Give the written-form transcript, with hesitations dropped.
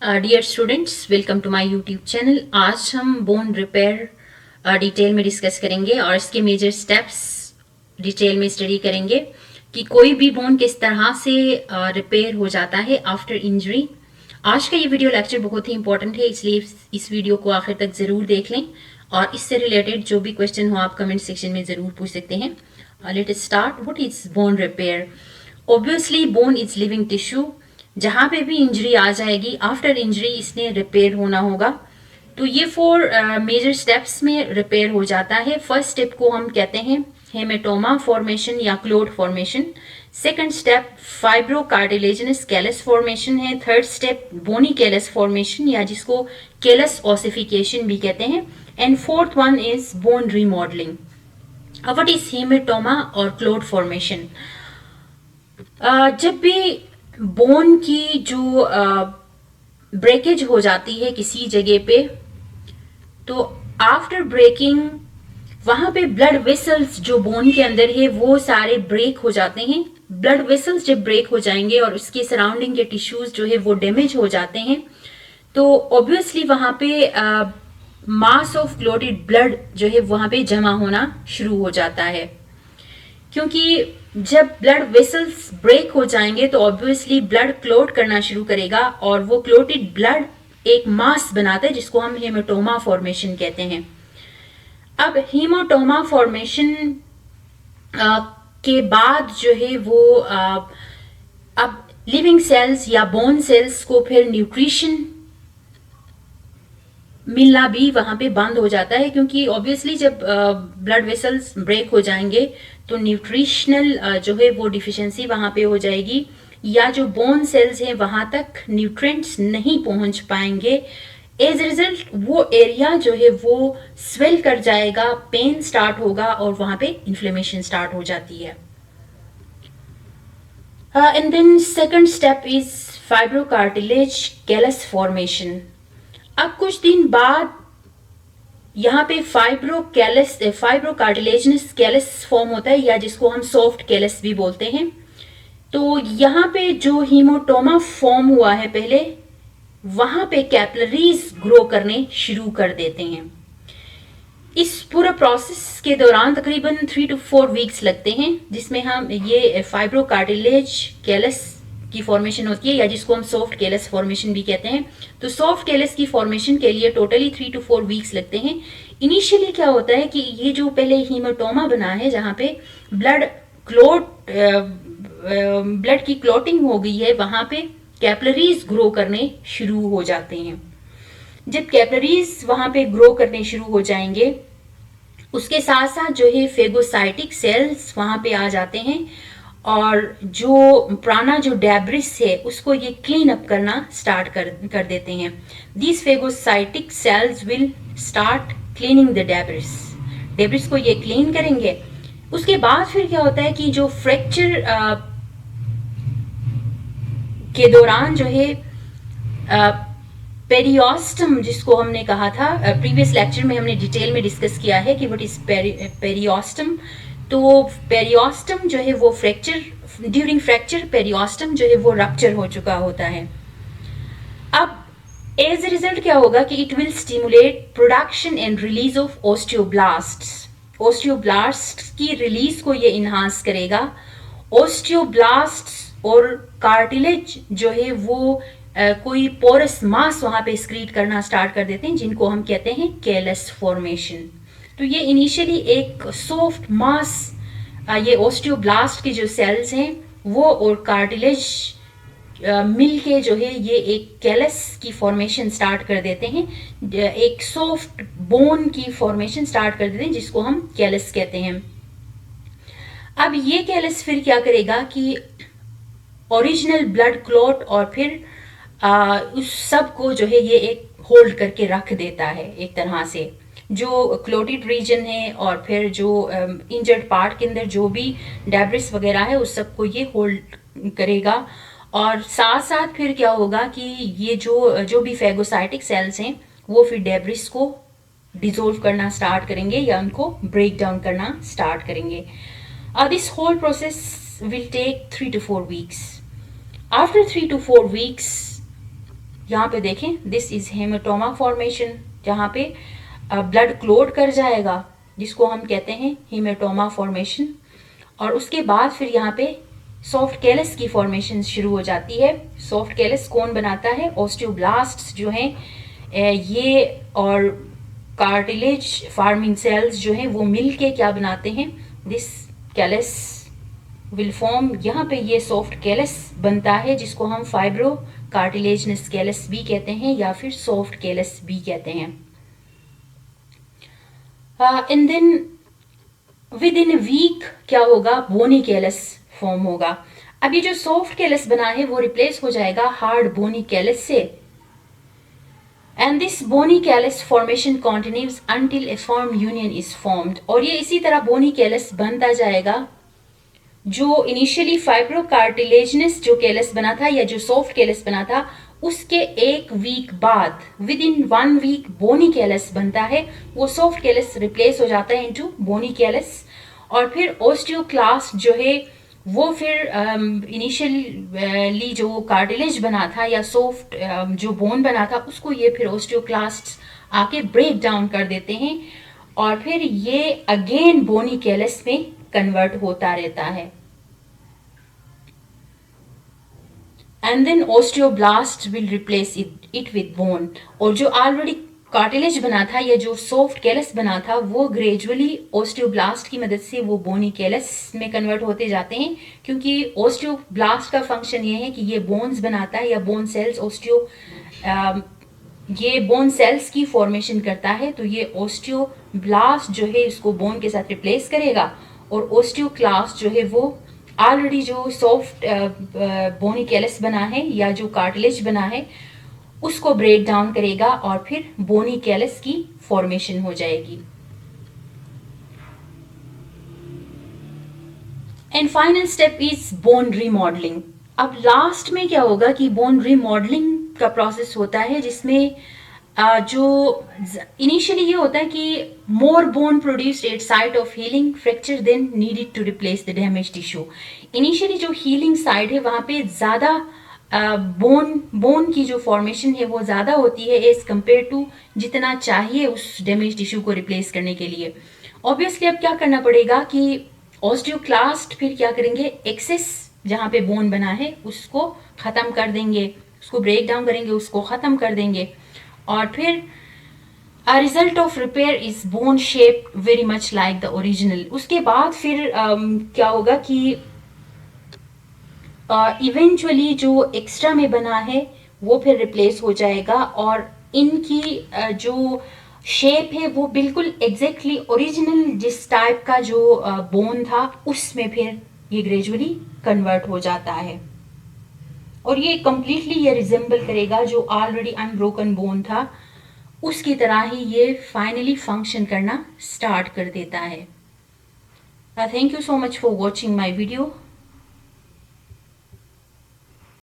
Dear students, welcome to my YouTube channel. आज हम bone repair detail में discuss करेंगे और इसके मेजर स्टेप्स डिटेल में स्टडी करेंगे कि कोई भी बोन किस तरह से रिपेयर हो जाता है आफ्टर इंजरी। आज का ये वीडियो लेक्चर बहुत ही इंपॉर्टेंट है, इसलिए इस वीडियो को आखिर तक ज़रूर देख लें और इससे रिलेटेड जो भी क्वेश्चन हो आप कमेंट सेक्शन में ज़रूर पूछ सकते हैं। Let us start. What is bone repair? Obviously bone is living tissue. जहां पे भी इंजरी आ जाएगी आफ्टर इंजरी इसने रिपेयर होना होगा। तो ये 4 मेजर स्टेप्स में रिपेयर हो जाता है। फर्स्ट स्टेप को हम कहते हैं हेमेटोमा फॉर्मेशन या clot formation. Second step fibrocartilaginous callus formation है। Third step bony callus formation या जिसको कैलस ऑसिफिकेशन भी कहते हैं। And fourth one is bone remodelling. What is hematoma और क्लोट फॉर्मेशन? जब भी बोन की जो ब्रेकेज हो जाती है किसी जगह पे, तो आफ्टर ब्रेकिंग वहां पे ब्लड वेसल्स जो बोन के अंदर है वो सारे ब्रेक हो जाते हैं। ब्लड वेसल्स जब ब्रेक हो जाएंगे और उसके सराउंडिंग के टिश्यूज जो है वो डैमेज हो जाते हैं, तो ऑब्वियसली वहां पे मास ऑफ क्लोटेड ब्लड जो है वहां पे जमा होना शुरू हो जाता है। क्योंकि जब ब्लड वेसल्स ब्रेक हो जाएंगे तो ऑब्वियसली ब्लड क्लोट करना शुरू करेगा और वो क्लोटेड ब्लड एक मास बनाता है जिसको हम हेमाटोमा फॉर्मेशन कहते हैं। अब हेमाटोमा फॉर्मेशन के बाद जो है वो अब लिविंग सेल्स या बोन सेल्स को फिर न्यूट्रिशन मिलना भी वहां पे बंद हो जाता है, क्योंकि ऑब्वियसली जब ब्लड वेसल्स ब्रेक हो जाएंगे तो न्यूट्रिशनल जो है वो डिफिशिएंसी वहां पे हो जाएगी, या जो बोन सेल्स हैं वहां तक न्यूट्रिएंट्स नहीं पहुंच पाएंगे। एज ए रिजल्ट वो एरिया जो है वो स्वेल कर जाएगा, पेन स्टार्ट होगा और वहां पे इन्फ्लेमेशन स्टार्ट हो जाती है। And then second step is fibrocartilage callus formation. अब कुछ दिन बाद यहाँ पे फाइब्रोकार्टिलेजिनस कैलस फॉर्म होता है या जिसको हम सॉफ्ट कैलस भी बोलते हैं। तो यहाँ पे जो हीमोटोमा फॉर्म हुआ है पहले, वहां पे कैपिलरीज ग्रो करने शुरू कर देते हैं। इस पूरा प्रोसेस के दौरान तकरीबन 3 to 4 वीक्स लगते हैं, जिसमें हम ये फाइब्रोकार्टिलेज कैलस की फॉर्मेशन होती है या जिसको हम सॉफ्ट कैलस फॉर्मेशन भी कहते हैं। तो सॉफ्ट कैलस की फॉर्मेशन के लिए टोटली 3 to 4 वीक्स लगते हैं। इनिशियली क्या होता है कि ये जो पहले हीमोटोमा बना है जहां पे ब्लड की क्लोटिंग हो गई है, वहां पे कैपिलरीज ग्रो करने शुरू हो जाते हैं। जब कैपिलरीज वहां पे ग्रो करने शुरू हो जाएंगे, उसके साथ साथ जो है फेगोसाइटिक सेल्स वहां पे आ जाते हैं और जो पुराना जो डेब्रिस है उसको ये क्लीन अप करना स्टार्ट कर देते हैं। These phagocytic cells will start cleaning the debris को ये क्लीन करेंगे। उसके बाद फिर क्या होता है कि जो फ्रैक्चर के दौरान जो है पेरियोस्टम जिसको हमने कहा था, प्रीवियस लेक्चर में हमने डिटेल में डिस्कस किया है कि व्हाट इज पेरियोस्टम। तो पेरियोस्टम जो है वो ड्यूरिंग फ्रैक्चर पेरियोस्टम जो है वो रप्चर हो चुका होता है। अब एज ए रिजल्ट क्या होगा कि it will stimulate production and release of osteoblasts की रिलीज को ये इनहांस करेगा। ओस्टियोब्लास्ट्स और कार्टिलेज जो है वो कोई पोरस मास वहां पे स्क्रीट करना स्टार्ट कर देते हैं, जिनको हम कहते हैं कैलस फॉर्मेशन। तो ये इनिशियली एक सॉफ्ट मास, ये ओस्टियोब्लास्ट के जो सेल्स हैं वो और कार्टिलेज मिल के जो है ये एक कैलस की फॉर्मेशन स्टार्ट कर देते हैं, एक सॉफ्ट बोन की फॉर्मेशन स्टार्ट कर देते हैं जिसको हम कैलस कहते हैं। अब ये कैलस फिर क्या करेगा कि ओरिजिनल ब्लड क्लॉट और फिर उस सब को जो है ये एक होल्ड करके रख देता है एक तरह से, जो क्लोटेड रीजन है और फिर जो इंजर्ड पार्ट के अंदर जो भी डेब्रिस वगैरह है उस सब को ये होल्ड करेगा। और साथ साथ फिर क्या होगा कि ये जो भी फेगोसाइटिक सेल्स हैं वो फिर डेब्रिस को डिसोल्व करना स्टार्ट करेंगे या उनको ब्रेक डाउन करना स्टार्ट करेंगे। This whole process will take 3 to 4 weeks. After 3 to 4 weeks यहाँ पे देखें, दिस इज हेमाटोमा फॉर्मेशन, जहाँ पे ब्लड क्लोट कर जाएगा, जिसको हम कहते हैं हेमाटोमा फॉर्मेशन। और उसके बाद फिर यहाँ पे सॉफ्ट कैलस की फॉर्मेशन शुरू हो जाती है। सॉफ्ट कैलस कौन बनाता है? ऑस्टियोब्लास्ट्स जो हैं ये और कार्टिलेज फार्मिंग सेल्स जो हैं वो मिल के क्या बनाते हैं? This callus will form. यहाँ पे ये सॉफ्ट कैलस बनता है, जिसको हम फाइब्रो कार्टिलेजनस कैलस भी कहते हैं या फिर सॉफ्ट कैलस भी कहते हैं। And then within a week क्या होगा? बोनी कैलस फॉर्म होगा। अब ये जो सॉफ्ट कैलस बना है वो रिप्लेस हो जाएगा हार्ड बोनी कैलस से। And this bony callus formation continues until a firm union is formed. और ये इसी तरह बोनी कैलस बनता जाएगा। जो इनिशियली फाइब्रोकार्टिलेजनस जो कैलस बना था या जो सॉफ्ट कैलस बना था, उसके एक वीक बाद within 1 week bony callus बनता है। वो सॉफ्ट कैलस रिप्लेस हो जाता है इनटू बोनी कैलस। और फिर ओस्टियोक्लास्ट जो है वो फिर इनिशियली जो कार्टिलेज बना था या सॉफ्ट जो बोन बना था, उसको ये फिर ओस्टियोक्लास्ट आके ब्रेक डाउन कर देते हैं और फिर ये अगेन बोनी कैलस में कन्वर्ट होता रहता है। And then osteoblast will replace it with bone. और जो ऑलरेडी कार्टिलेज बना था या जो सॉफ्ट कैलस बना था, वो ग्रेजुअली ओस्टियोब्लास्ट की मदद से वो बोनी कैलस में कन्वर्ट होते जाते हैं, क्योंकि ओस्टियोब्लास्ट का फंक्शन ये है कि ये बोन्स बनाता है या बोन सेल्स ये बोन सेल्स की फॉर्मेशन करता है। तो ये ओस्टियोब्लास्ट जो है इसको बोन के साथ रिप्लेस करेगा और ओस्टियोक्लास्ट जो है वो ऑलरेडी जो सॉफ्ट बोनी कैलस बना है या जो कार्टिलेज बना है उसको ब्रेक डाउन करेगा और फिर बोनी कैलस की फॉर्मेशन हो जाएगी। And final step is bone remodelling. अब लास्ट में क्या होगा कि बोन रीमॉडलिंग का प्रोसेस होता है, जिसमें जो इनिशियली ये होता है कि more bone produced at site of healing fracture then needed to replace the damage tissue. Initially जो हीलिंग साइट है वहां पे ज्यादा बोन की जो फॉर्मेशन है वो ज्यादा होती है एज कंपेयर टू जितना चाहिए उस डैमेज टिश्यू को रिप्लेस करने के लिए। ऑब्वियसली अब क्या करना पड़ेगा कि ऑस्टियोक्लास्ट फिर क्या करेंगे, एक्सेस जहां पे बोन बना है उसको खत्म कर देंगे, उसको ब्रेक डाउन करेंगे, उसको खत्म कर देंगे। और फिर a result of repair is bone shape very much like the original। उसके बाद फिर क्या होगा कि इवेंचुअली जो एक्स्ट्रा में बना है वो फिर रिप्लेस हो जाएगा और इनकी जो शेप है वो बिल्कुल एग्जैक्टली ओरिजिनल जिस टाइप का जो बोन था उसमें फिर ये ग्रेजुअली कन्वर्ट हो जाता है और ये कंप्लीटली ये रिजेंबल करेगा जो ऑलरेडी अनब्रोकन बोन था उसकी तरह ही ये फाइनली फंक्शन करना स्टार्ट कर देता है। Thank you so much for watching my video.